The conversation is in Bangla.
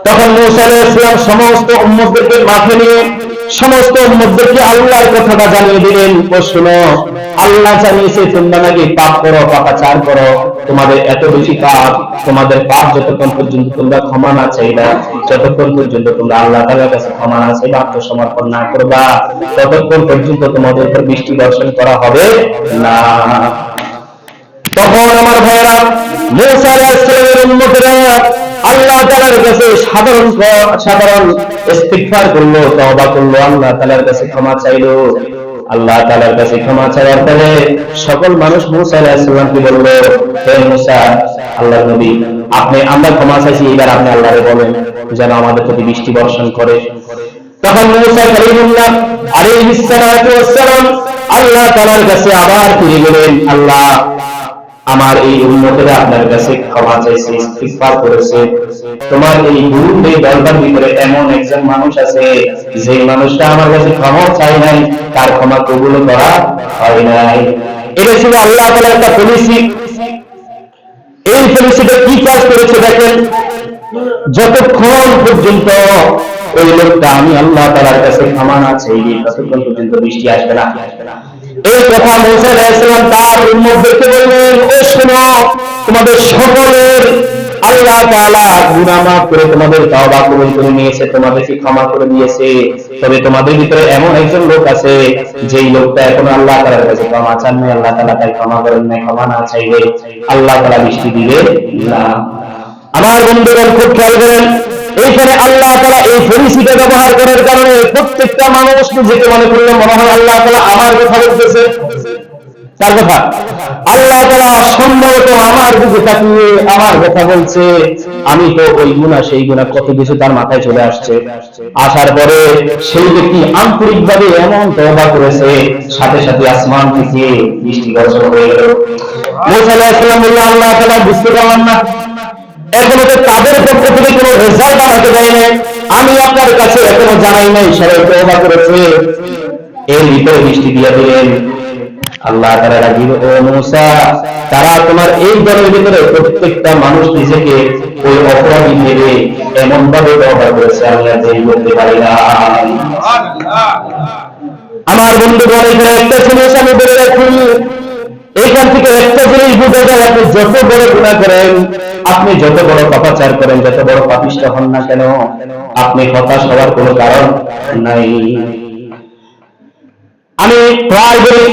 তখন মূসা আলাইহিস সালাম সমস্ত উম্মতদেরকে মাঠে নিয়ে সমস্ত উম্মতদেরকে আল্লাহর কথাটা জানিয়ে দিলেন। ও শুনো, আল্লাহ জানিয়েছে তোমরা নাকি পাপ করো, পাপাচার করো, তোমাদের এত বেশি পাপ, তোমাদের পাপ যতক্ষণ পর্যন্ত তোমরা ক্ষমা না চাইবা, যতক্ষণ পর্যন্ত তোমরা আল্লাহ তাআলার কাছে ক্ষমা না চাইবা, আত্মসমর্পণ না করবা, ততক্ষণ পর্যন্ত তোমাদের উপর বৃষ্টি বর্ষণ করা হবে না। তখন আমার ভাইরা মূসা আলাইহিস সালামের উম্মতেরা আল্লাহ তাআলার কাছে সাধারণ ইস্তিগফার করলো, তওবা করলো, আল্লাহ তাআলার কাছে ক্ষমা চাইলো। আল্লাহ তাআলার কাছে ক্ষমা চাওয়ার পরে সকল মানুষ মূসা আলাইহিস সালামকে বলল, হে মূসা, আল্লাহর নবী, আমরা ক্ষমা চাইছি, এবার আপনি আল্লাহরে বলেন যেন আমাদের প্রতি বৃষ্টি বর্ষণ করে। তখন মূসা কালিমুল্লাহ আলাইহিস সালাতু ওয়াস সালাম আল্লাহ তাআলার কাছে আবার ফিরে গেলেন, আল্লাহ, আমার এই উম্মতেরা আপনার কাছে ক্ষমা চাইছে, ইস্তিগফার করেছে, তোমার এই গুরুদের দরবার ভিতরে এমন একজন মানুষ আছে যে মানুষটা আমার কাছে ক্ষমা চাই নাই, তার ক্ষমা কবুল করা হয় নাই। এটা ছিল আল্লাহ তাআলার একটা পলিসি। এই পলিসিটা কি কাজ করেছে দেখেন, যতক্ষণ পর্যন্ত ওই লোকটা আমি আল্লাহ তাআলার কাছে ক্ষমা না চাইবে, ততক্ষণ পর্যন্ত বৃষ্টি আসবে না। এই কথা মূসা আলাইহিস সালাম তার উম্মতদেরকে বললেন, ও শোনো, তোমাদের সকলের আল্লাহ তাআলা গুনাহ মাফ করে তোমাদের তওবা কবুল করে নিয়েছে, তোমাদেরকে ক্ষমা করে দিয়েছে। তবে তোমাদের ভিতরে এমন একজন লোক আছে, যেই লোকটা এখন আল্লাহ তাআলার কাছে ক্ষমা চান নাই, আল্লাহ তাআলা তাই ক্ষমা করেন নাই, ক্ষমা না চাইলে আল্লাহ তাআলা বৃষ্টি দিবে না। আমার বন্ধুগণ খুব খেয়াল করেন, এইখানে আল্লাহ তাআলা এই পরিচিতি ব্যবহার করার কারণে প্রত্যেকটা মানুষ নিজেকে মনে করলে মনে হয় আল্লাহ তাআলা আমার কথা বলতেছে। তার কথা আল্লাহ তাআলা সম্ভবত আমার দিকে তাকিয়ে আমার কথা বলছে। আমি তো ওই গুনাহ সেই গুনাহ কত কিছু তার মাথায় চলে আসছে, আসার পরে সেই ব্যক্তি আন্তরিকভাবে এমন তওবা করেছে, সাথে সাথে আসমান থেকে বৃষ্টি বর্ষণ হয়ে গেল। মূসা আলাইহিস সালাম বললেন, আল্লাহ তাআলা বুঝতে পারলাম না, এখনো তো তাদের পক্ষ থেকে কোনো রেজাল্ট আমাকে দেয় নাই, আমি আপনার কাছে এখনো জানাই নাই, সবাই তওবা করেছে, এর ভিতরে বৃষ্টি দিয়ে দিলেন। আল্লাহ তাআলা রাগিব, ও মূসা, তারা তোমার এই দলের ভিতরে প্রত্যেকটা মানুষ নিজেকে ওই অপরাধী ভেবে এমন ভাবে তওবা করেছে, আমি আর দেরি করতে পারি না। আমার বন্ধুগণ, এখানে একটা জিনিস আমি বলে রাখি, এইখান থেকে একটা জিনিস বুঝে যায়, আপনি যত বড় গুনাহ করেন, আপনি যত বড় পাপাচার করেন, যত বড় পাপিষ্ঠ হন না কেন, আপনি হতাশ হওয়ার কোনো কারণ নাই। আমি প্রায় বলি,